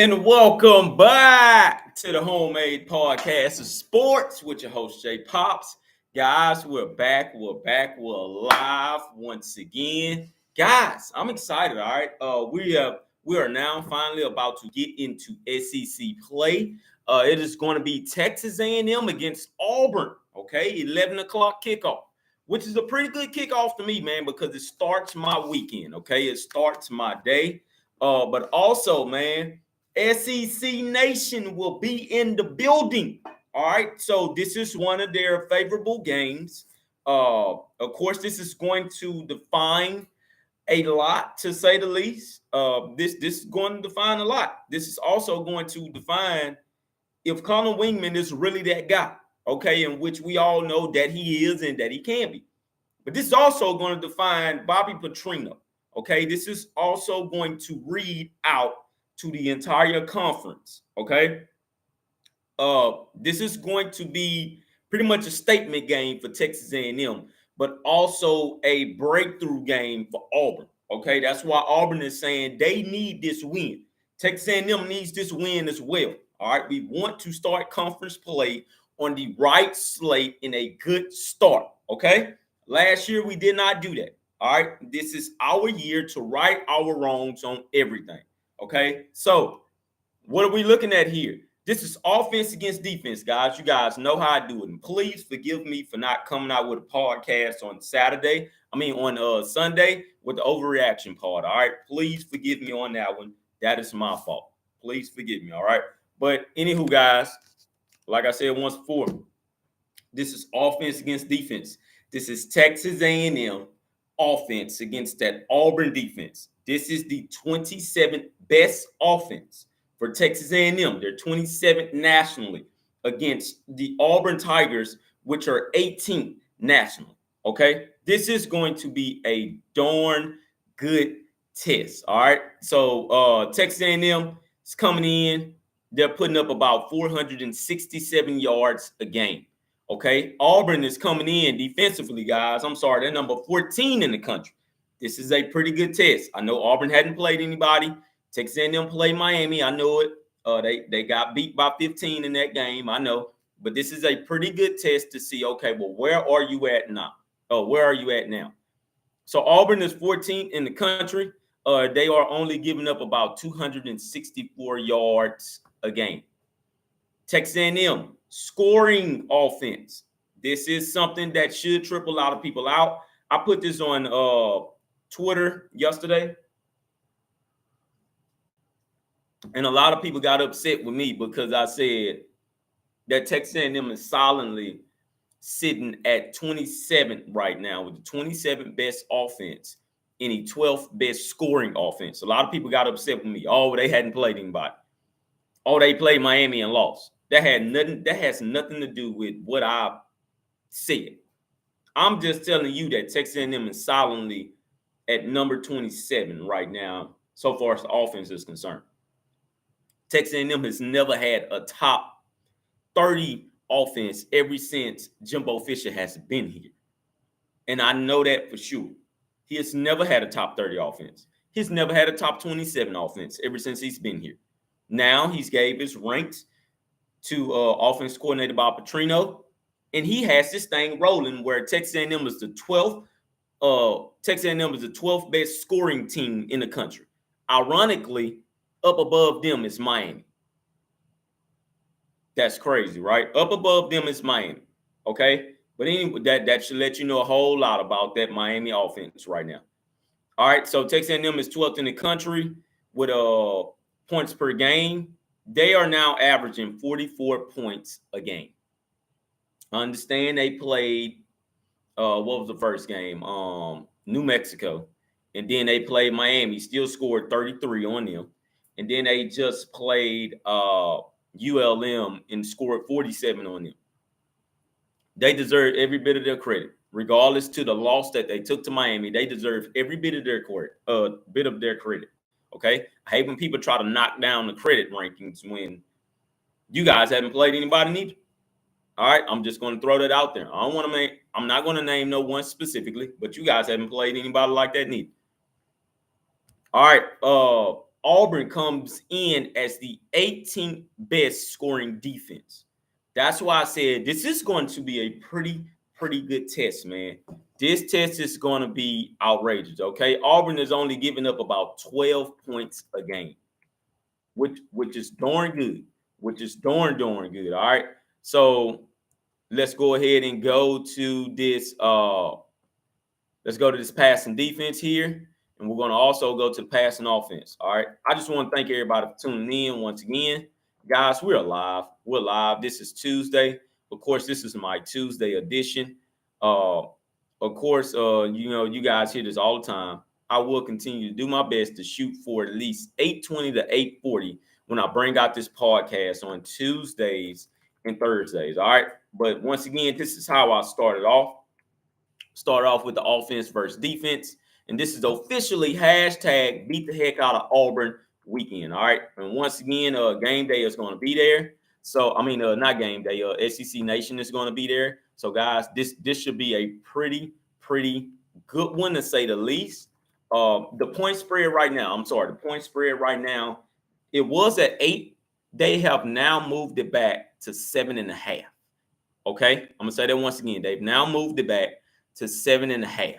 And welcome back to the Homemade Podcast of Sports with your host, Jay Pops. Guys, we're back. We're alive once again. Guys, I'm excited. All right. We are now finally about to get into SEC play. It is going to be Texas A&M against Auburn. Okay, 11 o'clock kickoff, which is a pretty good kickoff to me, man, because it starts my weekend. Okay, it starts my day. But also, man, SEC Nation will be in the building. All right. So this is one of their favorable games. Of course, this is going to define a lot, to say the least. This is going to define a lot. This is also going to define if Colin Wingman is really that guy, okay, in which we all know that he is and that he can be. But this is also going to define Bobby Petrino. Okay, this is also going to read out to the entire conference. Okay, this is going to be pretty much a statement game for Texas A&M, but also a breakthrough game for Auburn. Okay, that's why Auburn is saying they need this win. Texas A&M needs this win as well. All right, we want to start conference play on the right slate in a good start. Okay, last year we did not do that. All right, this is our year to right our wrongs on everything. Okay, so what are we looking at here? This is offense against defense, guys. You guys know how I do it. And please forgive me for not coming out with a podcast on Sunday with the overreaction part. All right. Please forgive me on that one. That is my fault. Please forgive me. All right. But anywho, guys, like I said once before, this is offense against defense. This is Texas A&M offense against that Auburn defense. This is the 27th best offense for Texas A&M. They're 27th nationally against the Auburn Tigers, which are 18th nationally. Okay, this is going to be a darn good test. All right, so Texas A&M is coming in. They're putting up about 467 yards a game. Okay, Auburn is coming in defensively, guys. I'm sorry, they're number 14 in the country. This is a pretty good test. I know Auburn hadn't played anybody. Texas A&M played Miami. I know it. They got beat by 15 in that game. I know, but this is a pretty good test to see. Okay, well, where are you at now? Where are you at now? So Auburn is 14th in the country. They are only giving up about 264 yards a game. Texas A&M scoring offense. This is something that should trip a lot of people out. I put this on Twitter yesterday, and a lot of people got upset with me because I said that Texas A&M is solidly sitting at 27th right now with the 27th best offense and the 12th best scoring offense. A lot of people got upset with me. Oh, they hadn't played anybody. Oh, they played Miami and lost. That has nothing to do with what I said. I'm just telling you that Texas A&M is solidly at number 27 right now, so far as the offense is concerned. Texas A&M has never had a top 30 offense ever since Jimbo Fisher has been here. And I know that for sure. He has never had a top 30 offense. He's never had a top 27 offense ever since he's been here. Now he's gave his ranks to offense coordinator Bob Petrino, and he has this thing rolling where Texas A&M is the 12th. Texas A&M is the 12th best scoring team in the country. Ironically, up above them is Miami. That's crazy, right? Up above them is Miami. Okay, but anyway, that should let you know a whole lot about that Miami offense right now. All right, so Texas A&M is 12th in the country with points per game. They are now averaging 44 points a game. I understand they played what was the first game? New Mexico, and then they played Miami. Still scored 33 on them, and then they just played ULM and scored 47 on them. They deserve every bit of their credit, regardless to the loss that they took to Miami. They deserve every bit of their credit. Okay, I hate when people try to knock down the credit rankings when you guys haven't played anybody neither. All right, I'm just going to throw that out there. I'm not going to name no one specifically, but you guys haven't played anybody like that neither. All right, Auburn comes in as the 18th best scoring defense. That's why I said this is going to be a pretty good test, man. This test is going to be outrageous. Okay, Auburn is only giving up about 12 points a game, which is darn good. Which is darn good. All right, so let's go ahead and go to this. Let's go to this passing defense here. And we're going to also go to the passing offense. All right. I just want to thank everybody for tuning in once again. Guys, we're live. We're live. This is Tuesday. Of course, this is my Tuesday edition. Of course, you guys hear this all the time. I will continue to do my best to shoot for at least 820 to 840 when I bring out this podcast on Tuesdays and Thursdays. All right. But once again, this is how I started off. Start off with the offense versus defense. And this is officially hashtag beat the heck out of Auburn weekend. All right. And once again, game day is going to be there. So, not game day, SEC Nation is going to be there. So, guys, this should be a pretty good one to say the least. The point spread right now, the point spread right now, it was at 8. They have now moved it back to 7.5. Okay. I'm going to say that once again. They've now moved it back to 7.5.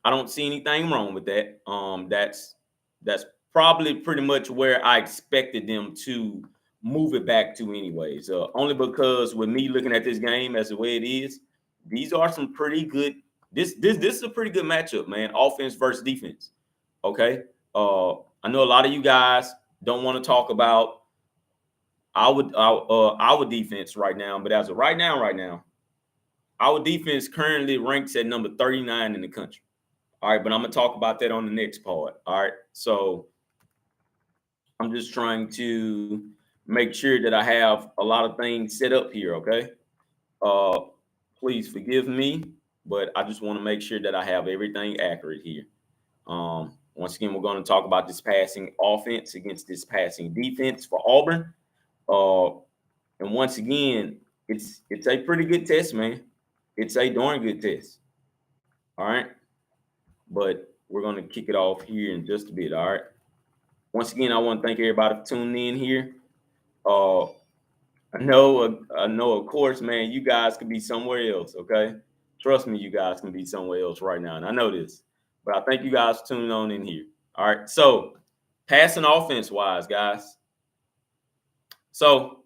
I don't see anything wrong with that. That's probably pretty much where I expected them to move it back to anyways. Only because with me looking at this game as the way it is, these are some pretty good. This is a pretty good matchup, man. Offense versus defense. Okay. I know a lot of you guys don't want to talk about our defense right now, but as of right now, our defense currently ranks at number 39 in the country. All right, but I'm going to talk about that on the next part. All right, so I'm just trying to make sure that I have a lot of things set up here, okay? Please forgive me, but I just want to make sure that I have everything accurate here. Once again, we're going to talk about this passing offense against this passing defense for Auburn. And once again, it's a pretty good test, man. It's a darn good test. All right. But we're going to kick it off here in just a bit. All right. Once again, I want to thank everybody for tuning in here. I know, of course, man, you guys could be somewhere else. Okay. Trust me, you guys can be somewhere else right now. And I know this, but I thank you guys for tuning on in here. All right. So passing offense wise, guys. So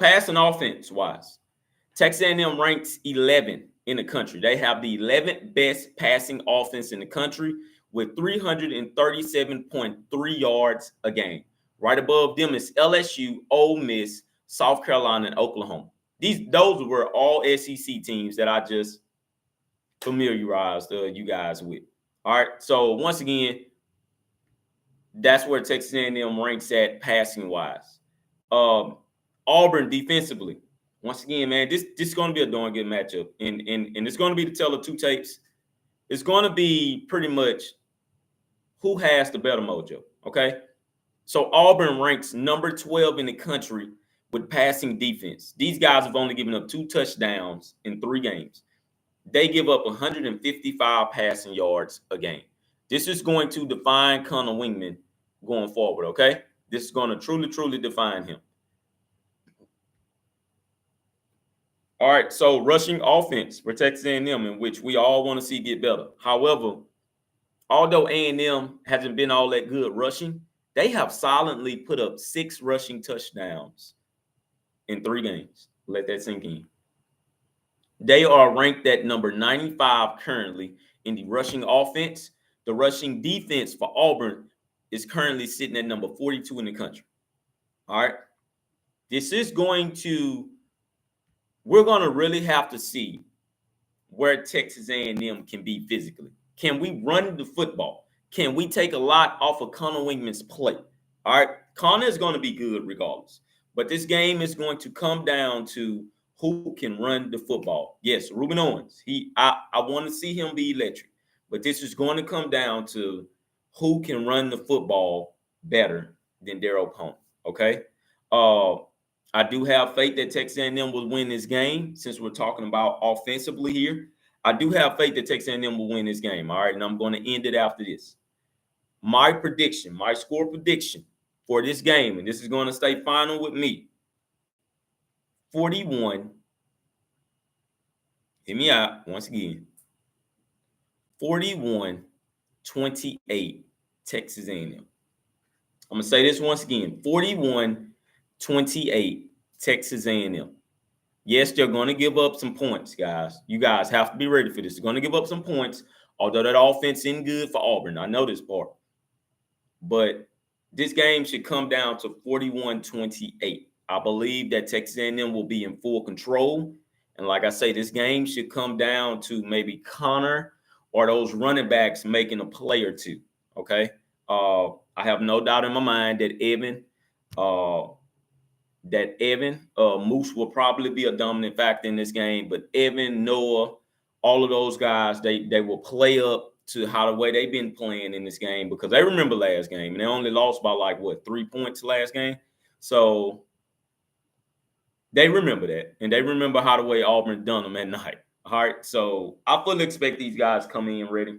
passing offense wise, Texas A&M ranks 11 in the country. They have the 11th best passing offense in the country with 337.3 yards a game. Right above them is LSU, Ole Miss, South Carolina, and Oklahoma. Those were all SEC teams that I just familiarized you guys with. All right. So once again, that's where Texas A&M ranks at passing wise. Auburn defensively. Once again, man, this is going to be a darn good matchup. And it's going to be the tale of two tapes. It's going to be pretty much who has the better mojo, okay? So Auburn ranks number 12 in the country with passing defense. These guys have only given up 2 touchdowns in 3 games. They give up 155 passing yards a game. This is going to define Connor Wingman going forward, okay? This is going to truly define him. All right, so rushing offense for Texas A&M, in which we all want to see get better. However, although A&M hasn't been all that good rushing, they have silently put up 6 rushing touchdowns in 3 games. Let that sink in. They are ranked at number 95 currently in the rushing offense. The rushing defense for Auburn is currently sitting at number 42 in the country. All right. We're going to really have to see where Texas A&M can be physically. Can we run the football? Can we take a lot off of Connor Wingman's plate? All right. Connor is going to be good regardless. But this game is going to come down to who can run the football. Yes, Ruben Owens. I want to see him be electric. But this is going to come down to who can run the football better than their opponent. Okay. I do have faith that Texas A&M will win this game. Since we're talking about offensively here, I do have faith that Texas A&M will win this game. All right, and I'm going to end it after this. my prediction, my score prediction for this game, and this is going to stay final with me. 41. Hear me out once again. 41-28 Texas A&M. I'm going to say this once again. 41-28 Texas A&M. Yes, they're going to give up some points, guys. You guys have to be ready for this. They're going to give up some points, although that offense isn't good for Auburn. I know this part. But this game should come down to 41-28. I believe that Texas A&M will be in full control. And like I say, this game should come down to maybe Connor or those running backs making a play or two. Okay. I have no doubt in my mind that Evan Moose will probably be a dominant factor in this game. But Evan, Noah, all of those guys, they will play up to how the way they've been playing in this game, because they remember last game and they only lost by like 3 points last game. So they remember that, and they remember how the way Auburn done them at night. All right, so I fully expect these guys come in ready,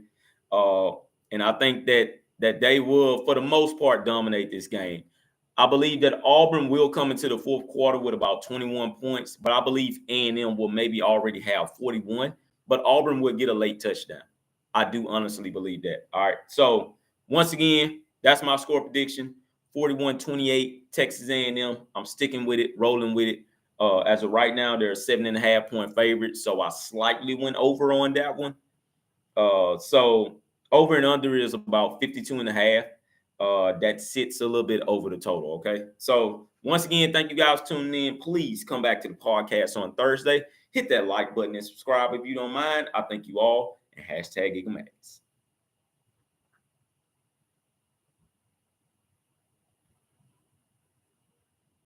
and I think that they will, for the most part, dominate this game. I believe that Auburn will come into the fourth quarter with about 21 points, but I believe A&M will maybe already have 41, but Auburn will get a late touchdown. I do honestly believe that. All right, so once again, that's my score prediction: 41-28 Texas A&M. I'm sticking with it, rolling with it. As of right now, they're a 7.5-point favorite, so I slightly went over on that one. So over and under is about 52.5. That sits a little bit over the total. Okay. So once again, thank you guys for tuning in. Please come back to the podcast on Thursday. Hit that like button and subscribe if you don't mind. I thank you all, and hashtag Eagle Max.